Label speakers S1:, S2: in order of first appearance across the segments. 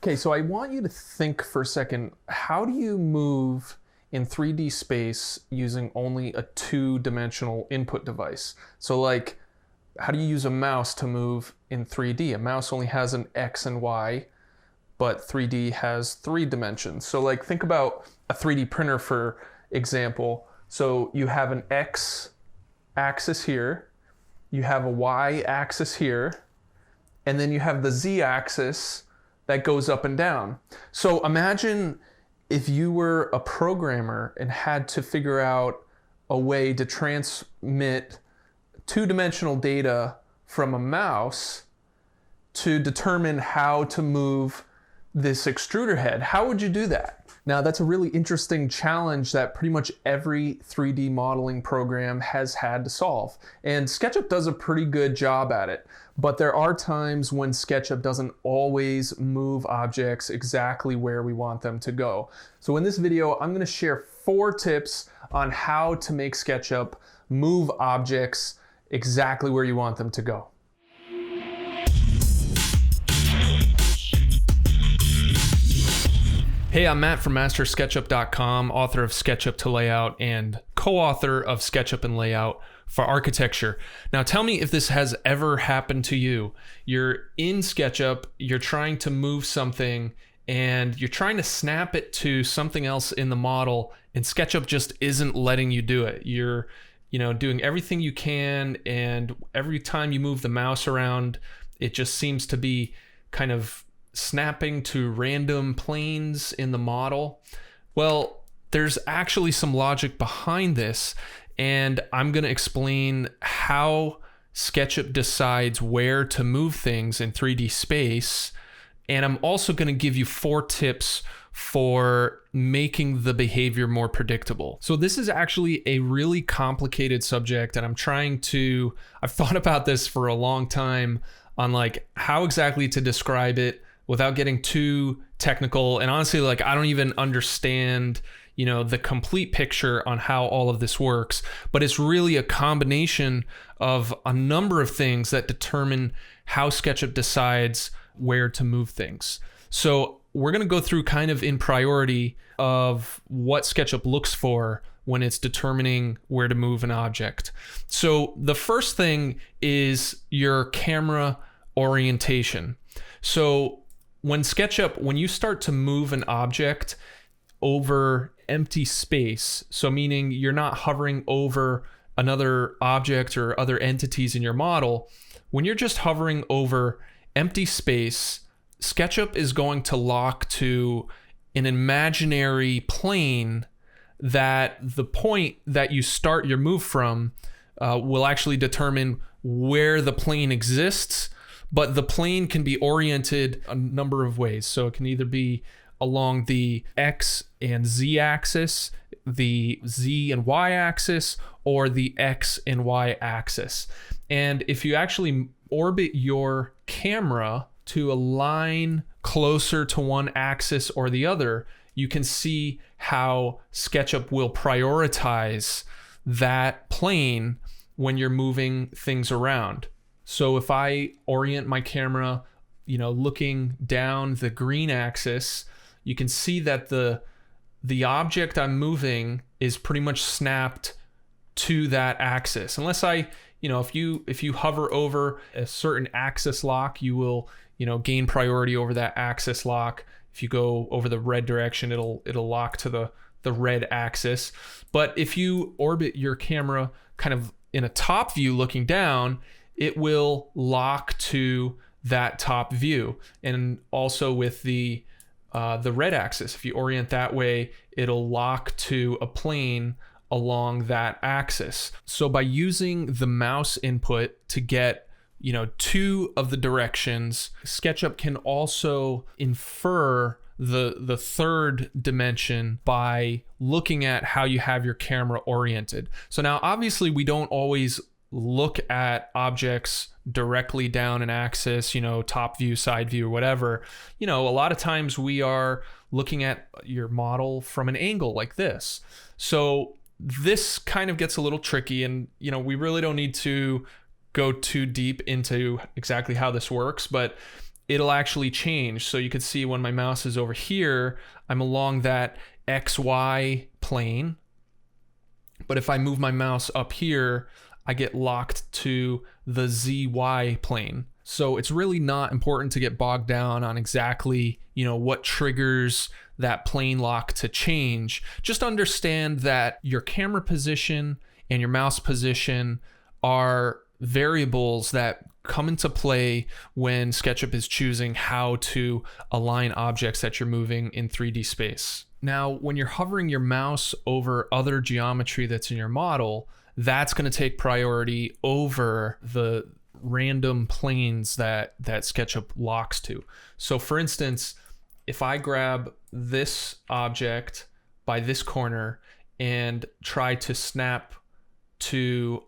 S1: Okay, so I want you to think for a second, how do you move in 3D space using only a two-dimensional input device? So like, how do you use a mouse to move in 3D? A mouse only has an X and Y, but 3D has 3 dimensions. So like, think about a 3D printer, for example. So you have an X axis here, you have a Y axis here, and then you have the Z axis that goes up and down. So imagine if you were a programmer and had to figure out a way to transmit two-dimensional data from a mouse to determine how to move this extruder head. How would you do that? Now, that's a really interesting challenge that pretty much every 3D modeling program has had to solve. And SketchUp does a pretty good job at it. But there are times when SketchUp doesn't always move objects exactly where we want them to go. So in this video, I'm going to share 4 tips on how to make SketchUp move objects exactly where you want them to go. Hey, I'm Matt from MasterSketchup.com, author of SketchUp to Layout and co-author of SketchUp and Layout for Architecture. Now tell me if this has ever happened to you. You're in SketchUp, you're trying to move something, and you're trying to snap it to something else in the model, and SketchUp just isn't letting you do it. You're doing everything you can, and every time you move the mouse around, it just seems to be kind of snapping to random planes in the model. Well, there's actually some logic behind this, and I'm going to explain how SketchUp decides where to move things in 3D space, and I'm also going to give you 4 tips for making the behavior more predictable. So this is actually a really complicated subject, and I've thought about this for a long time on like how exactly to describe it without getting too technical. And honestly, like I don't even understand, the complete picture on how all of this works, but it's really a combination of a number of things that determine how SketchUp decides where to move things. So we're going to go through kind of in priority of what SketchUp looks for when it's determining where to move an object. So the first thing is your camera orientation. So when you start to move an object over empty space, so meaning you're not hovering over another object or other entities in your model, when you're just hovering over empty space, SketchUp is going to lock to an imaginary plane that the point that you start your move from will actually determine where the plane exists. But the plane can be oriented a number of ways. So it can either be along the X and Z axis, the Z and Y axis, or the X and Y axis. And if you actually orbit your camera to align closer to one axis or the other, you can see how SketchUp will prioritize that plane when you're moving things around. So if I orient my camera, looking down the green axis, you can see that the object I'm moving is pretty much snapped to that axis. Unless if you hover over a certain axis lock, you will, gain priority over that axis lock. If you go over the red direction, it'll lock to the red axis. But if you orbit your camera kind of in a top view looking down, it will lock to that top view. And also with the red axis, if you orient that way, it'll lock to a plane along that axis. So by using the mouse input to get 2 of the directions, SketchUp can also infer the third dimension by looking at how you have your camera oriented. So now obviously we don't always look at objects directly down an axis, top view, side view, or whatever. A lot of times we are looking at your model from an angle like this. So this kind of gets a little tricky, and we really don't need to go too deep into exactly how this works, but it'll actually change. So you can see when my mouse is over here, I'm along that XY plane. But if I move my mouse up here, I get locked to the ZY plane. So it's really not important to get bogged down on exactly, what triggers that plane lock to change. Just understand that your camera position and your mouse position are variables that come into play when SketchUp is choosing how to align objects that you're moving in 3D space. Now, when you're hovering your mouse over other geometry that's in your model, that's going to take priority over the random planes that SketchUp locks to. So for instance, if I grab this object by this corner and try to snap to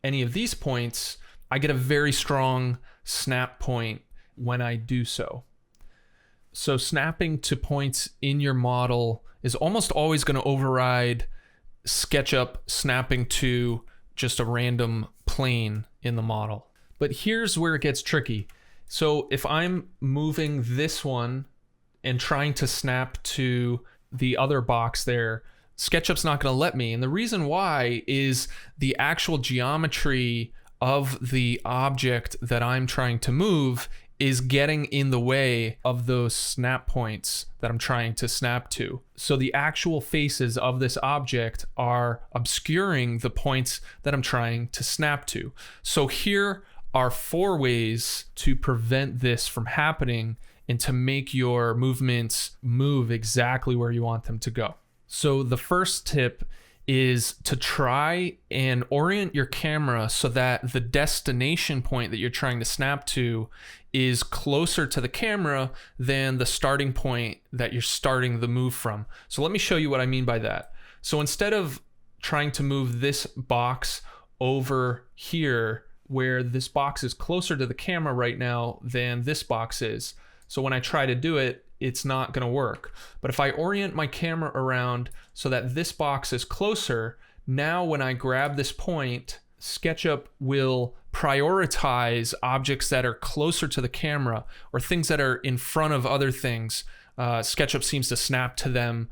S1: any of these points, I get a very strong snap point when I do so. So snapping to points in your model is almost always going to override SketchUp snapping to just a random plane in the model. But here's where it gets tricky. So if I'm moving this one and trying to snap to the other box there, SketchUp's not going to let me. And the reason why is the actual geometry of the object that I'm trying to move is getting in the way of those snap points that I'm trying to snap to. So the actual faces of this object are obscuring the points that I'm trying to snap to. So here are 4 ways to prevent this from happening and to make your movements move exactly where you want them to go. So the first tip is to try and orient your camera so that the destination point that you're trying to snap to is closer to the camera than the starting point that you're starting the move from. So let me show you what I mean by that. So instead of trying to move this box over here, where this box is closer to the camera right now than this box is, so when I try to do it, it's not going to work. But if I orient my camera around so that this box is closer, now when I grab this point, SketchUp will prioritize objects that are closer to the camera or things that are in front of other things. SketchUp seems to snap to them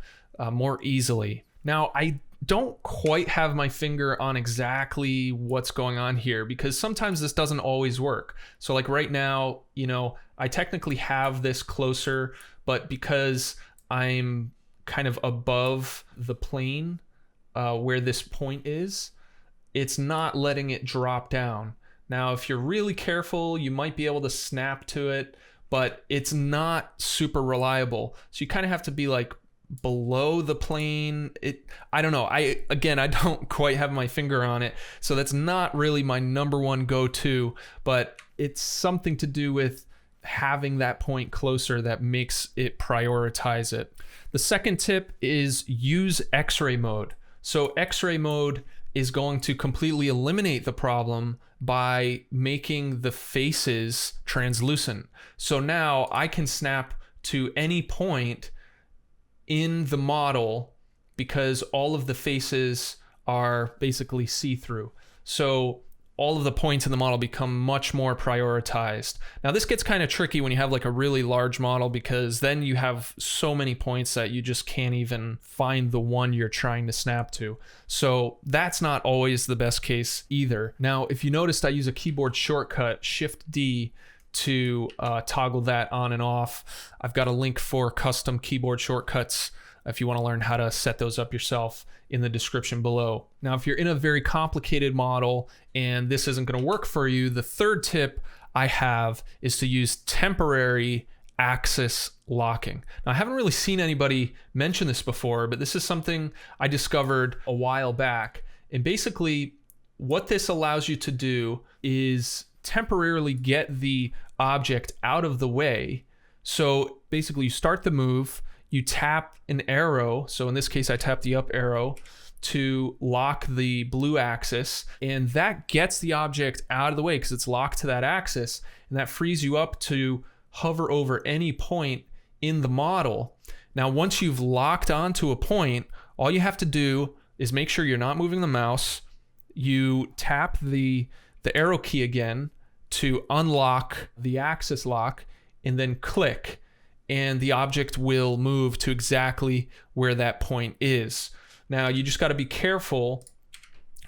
S1: more easily. Now, I don't quite have my finger on exactly what's going on here because sometimes this doesn't always work. So like right now, I technically have this closer, but because I'm kind of above the plane where this point is, it's not letting it drop down. Now, if you're really careful, you might be able to snap to it, but it's not super reliable. So you kind of have to be like below the plane. I don't know. I don't quite have my finger on it. So that's not really my number one go-to, but it's something to do with having that point closer that makes it prioritize it. The second tip is use X-ray mode. So X-ray mode is going to completely eliminate the problem by making the faces translucent. So now I can snap to any point in the model because all of the faces are basically see-through. So all of the points in the model become much more prioritized. Now this gets kind of tricky when you have like a really large model because then you have so many points that you just can't even find the one you're trying to snap to. So that's not always the best case either. Now, if you noticed, I use a keyboard shortcut, Shift D, to toggle that on and off. I've got a link for custom keyboard shortcuts if you want to learn how to set those up yourself in the description below. Now, if you're in a very complicated model and this isn't going to work for you, the third tip I have is to use temporary axis locking. Now, I haven't really seen anybody mention this before, but this is something I discovered a while back. And basically, what this allows you to do is temporarily get the object out of the way. So basically, you start the move, you tap an arrow. So in this case, I tap the up arrow to lock the blue axis, and that gets the object out of the way because it's locked to that axis, and that frees you up to hover over any point in the model. Now, once you've locked onto a point, all you have to do is make sure you're not moving the mouse. You tap the arrow key again to unlock the axis lock, and then click, and the object will move to exactly where that point is. Now, you just got to be careful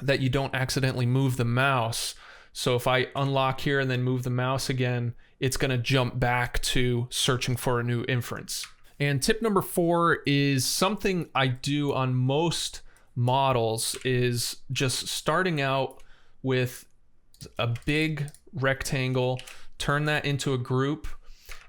S1: that you don't accidentally move the mouse. So if I unlock here and then move the mouse again, it's going to jump back to searching for a new inference. And tip number 4 is something I do on most models, is just starting out with a big rectangle, turn that into a group,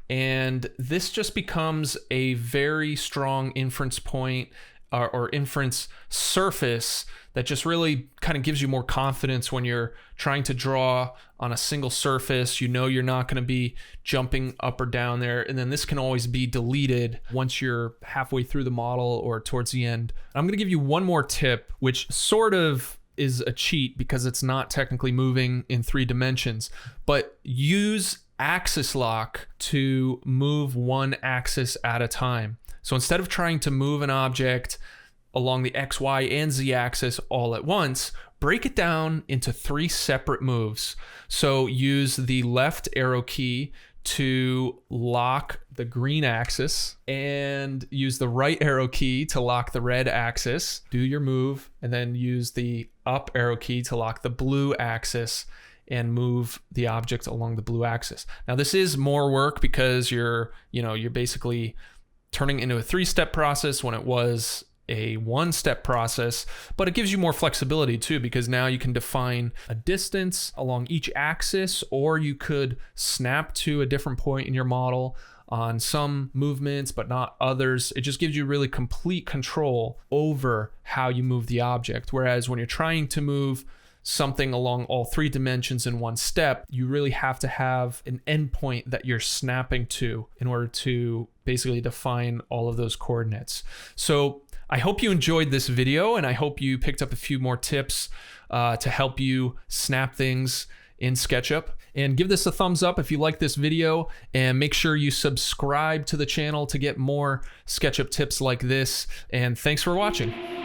S1: and this just becomes a very strong inference point or inference surface that just really kind of gives you more confidence when you're trying to draw on a single surface. You know you're not going to be jumping up or down there, and then this can always be deleted once you're halfway through the model or towards the end. I'm going to give you one more tip, which sort of is a cheat because it's not technically moving in 3 dimensions, but use axis lock to move one axis at a time. So instead of trying to move an object along the X, Y, and Z axis all at once, break it down into 3 separate moves. So use the left arrow key to lock the green axis and use the right arrow key to lock the red axis. Do your move, and then use the up arrow key to lock the blue axis and move the object along the blue axis. Now this is more work because you're basically turning into a 3-step process when it was a 1-step process, but it gives you more flexibility too, because now you can define a distance along each axis, or you could snap to a different point in your model on some movements but not others. It just gives you really complete control over how you move the object. Whereas when you're trying to move something along all 3 dimensions in one step, you really have to have an endpoint that you're snapping to in order to basically define all of those coordinates. So I hope you enjoyed this video, and I hope you picked up a few more tips to help you snap things in SketchUp. And give this a thumbs up if you like this video, and make sure you subscribe to the channel to get more SketchUp tips like this. And thanks for watching.